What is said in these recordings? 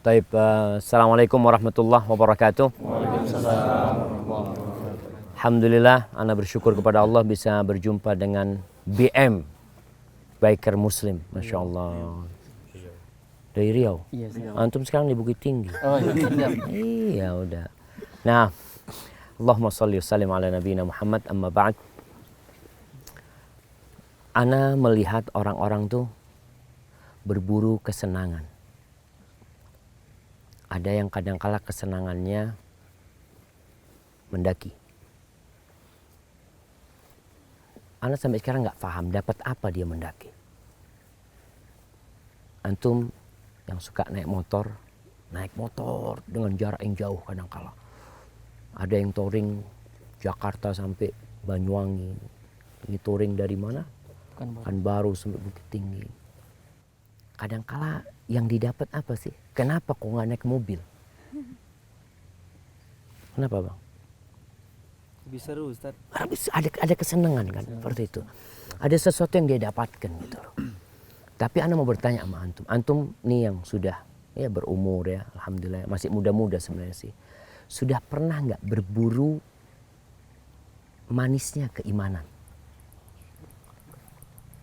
Taib, Assalamualaikum warahmatullahi wabarakatuh. Alhamdulillah, ana bersyukur kepada Allah bisa berjumpa dengan BM, Biker Muslim, Masya Allah. Dari Riau? Iya, siap. Antum sekarang di Bukit Tinggi? Oh iya, siap. Iya, udah. Nah, Allahumma sholli wa sallim ala nabiyina Muhammad, amma ba'd. Ana melihat orang-orang tuh berburu kesenangan. Ada yang kadangkala kesenangannya mendaki. Ana sampai sekarang nggak paham dapat apa dia mendaki. Antum yang suka naik motor dengan jarak yang jauh kadangkala. Ada yang touring Jakarta sampai Banyuwangi. Ini touring dari mana? Pekanbaru sampai Bukit Tinggi. Kadangkala yang didapat apa sih? Kenapa kok nggak naik mobil? Kenapa bang? Lebih seru Ustaz. Ada kesenangan kan seperti itu. Ada sesuatu yang dia dapatkan gitu loh. Tapi ana mau bertanya sama antum. Antum nih yang sudah ya berumur ya, alhamdulillah masih muda-muda sebenarnya sih. Sudah pernah nggak berburu manisnya keimanan?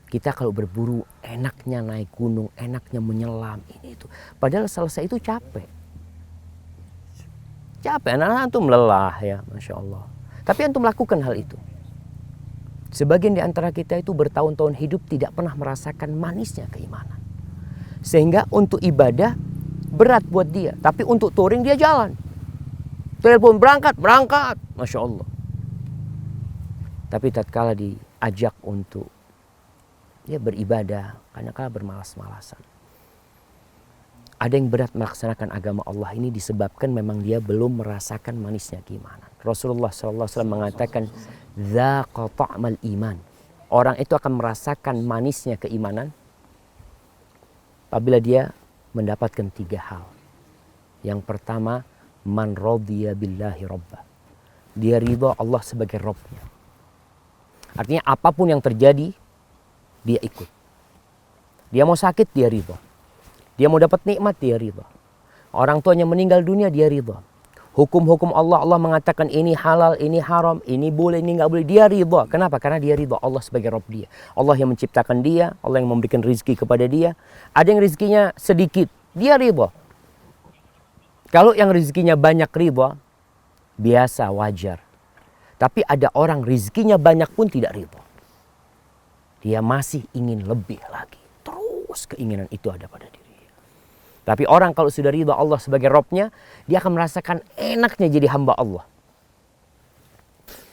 Kita kalau berburu enaknya naik gunung, enaknya menyelam ini itu. Padahal selesai itu capek. Capek, anak-anak antum lelah ya, Masya Allah. Tapi antum lakukan hal itu. Sebagian di antara kita itu bertahun-tahun hidup tidak pernah merasakan manisnya keimanan. Sehingga untuk ibadah berat buat dia. Tapi untuk touring dia jalan. Telepon berangkat, Masya Allah. Tapi tatkala diajak untuk dia beribadah, kadang-kala bermalas-malasan. Ada yang berat melaksanakan agama Allah ini disebabkan memang dia belum merasakan manisnya keimanan. Rasulullah SAW mengatakan, "Dzaqa ta'mal iman." Orang itu akan merasakan manisnya keimanan apabila dia mendapatkan 3 hal. Yang pertama, man radiya billahi rabba. Dia ridha Allah sebagai Rabbnya. Artinya apapun yang terjadi, dia ikut. Dia mau sakit, dia ridha. Dia mau dapat nikmat, dia ridha. Orang tuanya meninggal dunia, dia ridha. Hukum-hukum Allah, Allah mengatakan ini halal, ini haram, ini boleh, ini nggak boleh. Dia ridha. Kenapa? Karena dia ridha Allah sebagai Rabb dia. Allah yang menciptakan dia, Allah yang memberikan rezeki kepada dia. Ada yang rezekinya sedikit, dia ridha. Kalau yang rezekinya banyak ridha, biasa, wajar. Tapi ada orang rezekinya banyak pun tidak ridha. Dia masih ingin lebih lagi. Terus keinginan itu ada pada diri. Tapi orang kalau sudah ridha Allah sebagai Rabbnya, dia akan merasakan enaknya jadi hamba Allah.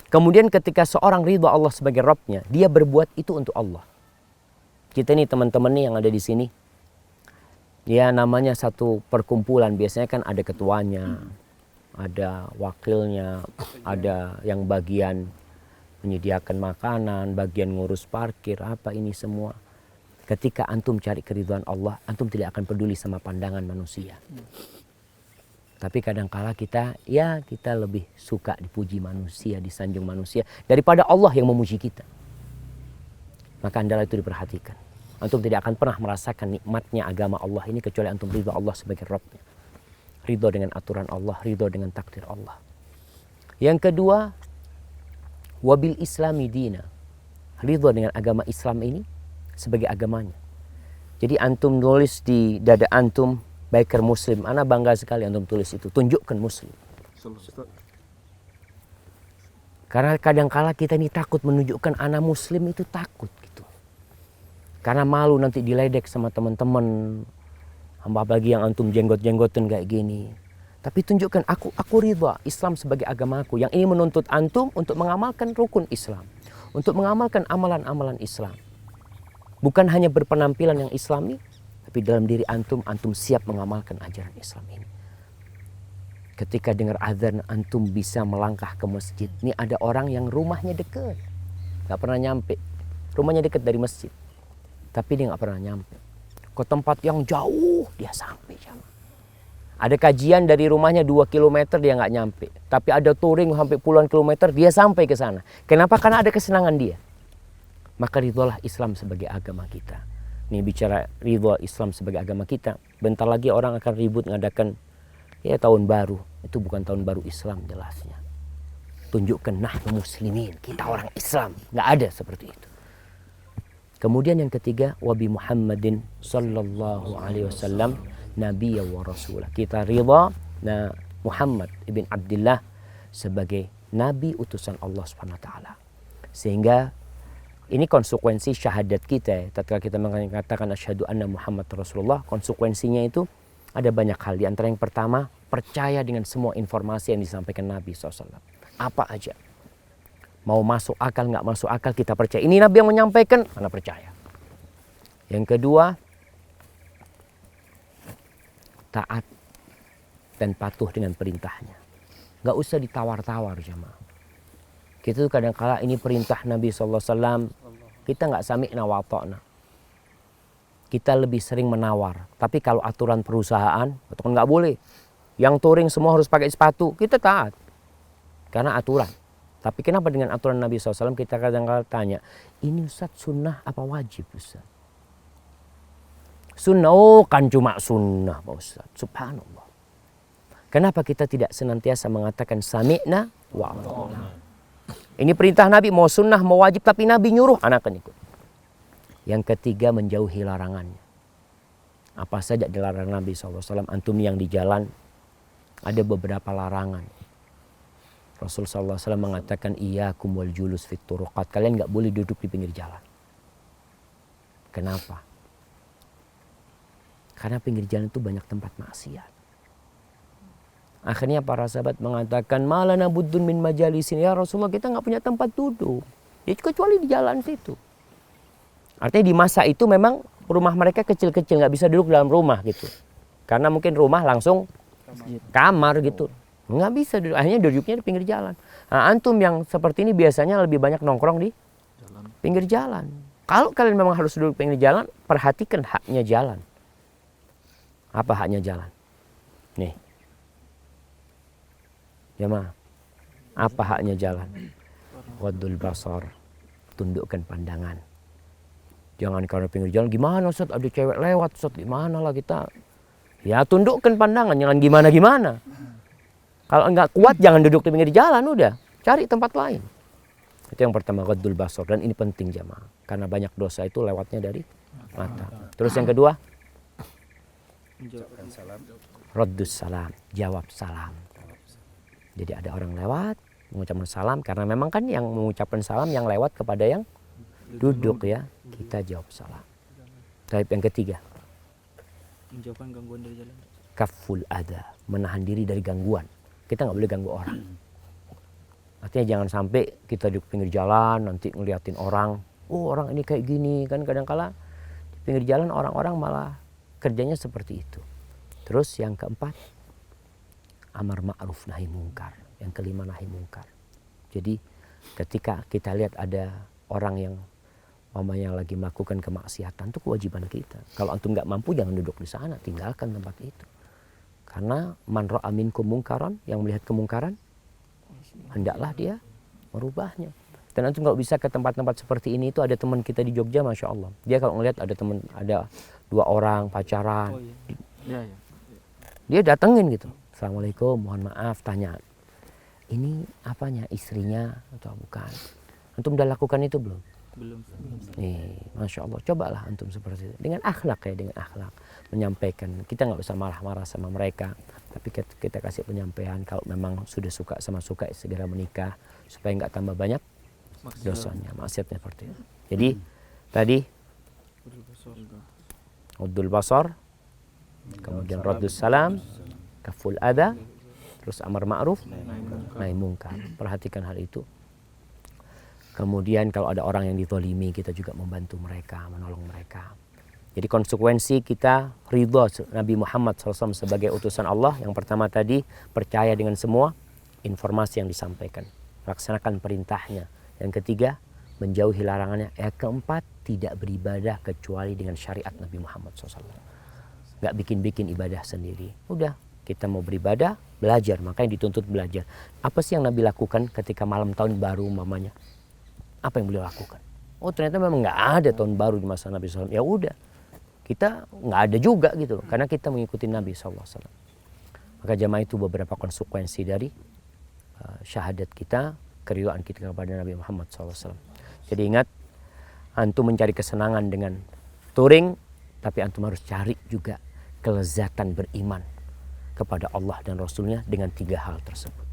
Kemudian ketika seorang ridha Allah sebagai Rabbnya, dia berbuat itu untuk Allah. Kita nih teman-teman nih yang ada di sini, ya namanya satu perkumpulan, biasanya kan ada ketuanya, ada wakilnya, ada yang bagian menyediakan makanan, bagian ngurus parkir, apa ini semua. Ketika antum cari keridhaan Allah, antum tidak akan peduli sama pandangan manusia. Tapi kadangkala kita lebih suka dipuji manusia, disanjung manusia daripada Allah yang memuji kita. Maka hendaklah itu diperhatikan. Antum tidak akan pernah merasakan nikmatnya agama Allah ini kecuali antum ridha Allah sebagai Rabbnya. Ridha dengan aturan Allah, ridha dengan takdir Allah. Yang kedua, wabil islami dina. Ridha dengan agama Islam ini sebagai agamanya. Jadi antum nulis di dada antum, Biker Muslim. Ana bangga sekali antum tulis itu. Tunjukkan Muslim. Karena kadangkala kita ini takut menunjukkan ana Muslim, itu takut gitu. Karena malu nanti diledek sama teman-teman. Apalagi yang antum jenggot-jenggotan kayak gini. Tapi tunjukkan aku ridha Islam sebagai agamaku. Yang ini menuntut antum untuk mengamalkan rukun Islam. Untuk mengamalkan amalan-amalan Islam. Bukan hanya berpenampilan yang Islami, tapi dalam diri antum siap mengamalkan ajaran Islam ini. Ketika dengar azan, antum bisa melangkah ke masjid. Ini ada orang yang rumahnya dekat, gak pernah nyampe. Rumahnya dekat dari masjid, tapi dia gak pernah nyampe. Ke tempat yang jauh, dia sampai jamaah. Ada kajian dari rumahnya 2 km, dia gak nyampe. Tapi ada touring sampai puluhan kilometer, dia sampai ke sana. Kenapa? Karena ada kesenangan dia. Maka ridholah Islam sebagai agama kita. Ini bicara ridho Islam sebagai agama kita. Bentar lagi orang akan ribut ngadakan ya tahun baru. Itu bukan tahun baru Islam jelasnya. Tunjukkan nahnu muslimin, kita orang Islam. Nggak ada seperti itu. Kemudian yang ketiga, wabi Muhammadin sallallahu alaihi wasallam nabiyya wa rasulah. Kita ridha Muhammad ibn Abdullah sebagai nabi utusan Allah Subhanahu wa taala. Sehingga ini konsekuensi syahadat kita ya. Tatkala kita mengatakan asyhadu anna Muhammad Rasulullah, konsekuensinya itu ada banyak hal. Di antara yang pertama, percaya dengan semua informasi yang disampaikan Nabi SAW. Apa aja. Mau masuk akal, nggak masuk akal, kita percaya. Ini Nabi yang menyampaikan, Anda percaya. Yang kedua, taat dan patuh dengan perintahnya. Nggak usah ditawar-tawar jamaah. Kita tuh kadang-kala ini perintah Nabi SAW, kita nggak sami'na wa ata'na. Kita lebih sering menawar. Tapi kalau aturan perusahaan, itu kan nggak boleh. Yang touring semua harus pakai sepatu, kita taat. Karena aturan. Tapi kenapa dengan aturan Nabi SAW kita kadang-kala tanya, ini Ustaz sunnah apa wajib Ustaz? Sunnah, oh kan cuma sunnah Pak Ustaz. Subhanallah. Kenapa kita tidak senantiasa mengatakan sami'na wa ata'na? Ini perintah Nabi, mau sunnah, mau wajib, tapi Nabi nyuruh, anak akan ikut. Yang ketiga, menjauhi larangannya. Apa saja dilarang Nabi SAW, antum yang di jalan, ada beberapa larangan. Rasul SAW mengatakan, iyyakum wal julus fit turuqat. Kalian nggak boleh duduk di pinggir jalan. Kenapa? Karena pinggir jalan itu banyak tempat maksiat. Akhirnya para sahabat mengatakan, malana buddun min majalisin. Ya Rasulullah, kita nggak punya tempat duduk. Ya kecuali di jalan situ. Artinya di masa itu memang rumah mereka kecil-kecil, nggak bisa duduk dalam rumah gitu. Karena mungkin rumah langsung kamar gitu. Nggak bisa duduk, akhirnya duduknya di pinggir jalan. Nah, antum yang seperti ini biasanya lebih banyak nongkrong di pinggir jalan. Kalau kalian memang harus duduk di pinggir jalan, perhatikan haknya jalan. Apa haknya jalan? Nih. Jemaah, apa haknya jalan? Ghaddul basar, tundukkan pandangan. Jangan karena pinggir jalan, gimana Ustaz, ada cewek lewat Ustaz, gimana lah kita. Ya tundukkan pandangan, jangan gimana-gimana. Kalau enggak kuat jangan duduk di pinggir jalan, udah. Cari tempat lain. Itu yang pertama, ghaddul basar. Dan ini penting jemaah. Karena banyak dosa itu lewatnya dari mata. Terus yang kedua, raddus salam, jawab salam. Jadi ada orang lewat mengucapkan salam, karena memang kan yang mengucapkan salam yang lewat kepada yang duduk ya, kita jawab salam. Tapi yang ketiga, menjauhkan gangguan dari jalan. Kaful adha, menahan diri dari gangguan. Kita nggak boleh ganggu orang. Artinya jangan sampai kita duduk pinggir jalan nanti ngeliatin orang, oh orang ini kayak gini, kan kadang-kala di pinggir jalan orang-orang malah kerjanya seperti itu. Terus yang keempat, amar ma'ruf nahi mungkar. Yang kelima nahi mungkar. Jadi ketika kita lihat ada orang yang mamanya lagi melakukan kemaksiatan, itu kewajiban kita. Kalau antum nggak mampu jangan duduk di sana, tinggalkan tempat itu. Karena man ra'a minkum mungkaran, yang melihat kemungkaran, hendaklah dia merubahnya. Dan antum nggak bisa ke tempat-tempat seperti ini. Itu ada teman kita di Jogja, masya Allah. Dia kalau ngelihat ada teman, ada 2 orang pacaran, dia datengin gitu. Assalamualaikum, mohon maaf, tanya. Ini apanya, istrinya atau bukan? Antum udah lakukan itu belum? Belum. Nih, masya Allah, cobalah antum seperti itu. Dengan akhlak ya, dengan akhlak. Menyampaikan, kita nggak usah marah-marah sama mereka. Tapi kita kasih penyampaian, kalau memang sudah suka sama suka, segera menikah. Supaya nggak tambah banyak dosanya, maksiatnya seperti itu. Jadi, tadi, Ghaddul basar, kemudian raddus salam, kaful adha, terus amar ma'ruf, nahi mungkar. Perhatikan hal itu. Kemudian kalau ada orang yang dizalimi, kita juga membantu mereka, menolong mereka. Jadi konsekuensi kita ridha Nabi Muhammad SAW sebagai utusan Allah. Yang pertama tadi, percaya dengan semua informasi yang disampaikan. Laksanakan perintahnya. Yang ketiga, menjauhi larangannya. Yang keempat, tidak beribadah kecuali dengan syariat Nabi Muhammad SAW. Nggak bikin-bikin ibadah sendiri. Udah, kita mau beribadah, belajar. Makanya dituntut belajar. Apa sih yang Nabi lakukan ketika malam tahun baru mamanya? Apa yang beliau lakukan? Oh ternyata memang nggak ada tahun baru di masa Nabi SAW. Ya udah, kita nggak ada juga gitu loh, karena kita mengikuti Nabi SAW. Maka jamaah itu beberapa konsekuensi dari syahadat kita, keriduan kita kepada Nabi Muhammad SAW. Jadi ingat, antum mencari kesenangan dengan touring, tapi antum harus cari juga kelezatan beriman kepada Allah dan Rasulnya dengan 3 hal tersebut.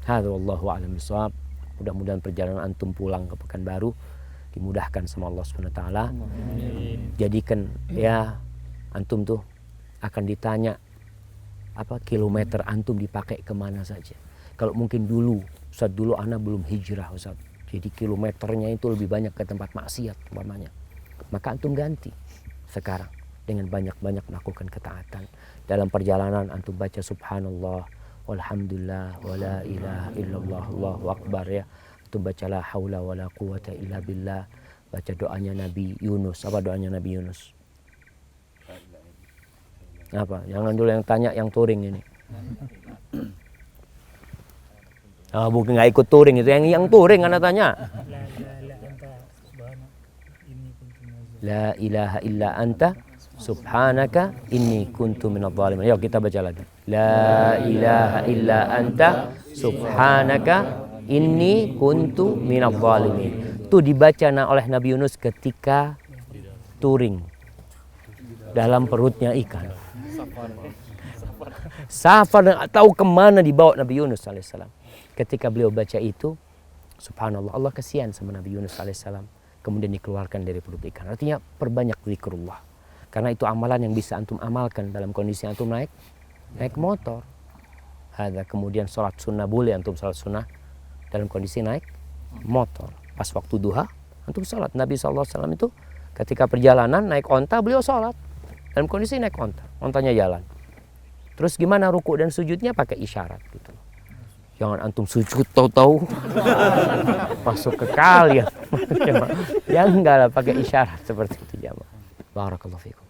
Hadza wallahu a'lam bishawab. Mudah-mudahan perjalanan antum pulang ke Pekanbaru dimudahkan sama Allah Subhanahu wa taala. Jadikan ya antum tuh akan ditanya apa kilometer antum dipakai kemana saja. Kalau mungkin dulu, Ustaz, dulu ana belum hijrah Ustaz. Jadi kilometernya itu lebih banyak ke tempat maksiat umpamanya. Maka antum ganti sekarang dengan banyak-banyak melakukan ketaatan. Dalam perjalanan antum baca subhanallah, walhamdulillah, wala ilaha illallah, Allahu akbar ya. Antum baca la haula wala quwata illa billah. Baca doanya Nabi Yunus. Apa doanya Nabi Yunus? Apa? Jangan dulu yang tanya yang touring ini. Oh, bukan nggak ikut touring itu, yang touring anda tanya. La ilaha illa anta subhanaka inni kuntu minadh dhalimin. Yuk kita baca lagi. La ilaha illa anta subhanaka inni kuntu minadh dhalimin. Itu dibaca oleh Nabi Yunus ketika touring dalam perutnya ikan. Safar dan tahu kemana dibawa Nabi Yunus alaihissalam. Ketika beliau baca itu, subhanallah, Allah kasihan sama Nabi Yunus alaihissalam. Kemudian dikeluarkan dari perut ikan. Artinya perbanyak zikrullah. Karena itu amalan yang bisa antum amalkan dalam kondisi antum naik motor. Ada kemudian sholat sunnah, boleh antum sholat sunnah dalam kondisi naik motor. Pas waktu duha, antum sholat. Nabi SAW itu ketika perjalanan naik onta, beliau sholat. Dalam kondisi naik onta, ontanya jalan. Terus gimana ruku dan sujudnya? Pakai isyarat gitu. Jangan antum sujud tahu-tahu masuk ke kali ya. Ya enggak lah, pakai isyarat seperti itu jamaah. Barakallahu fikum.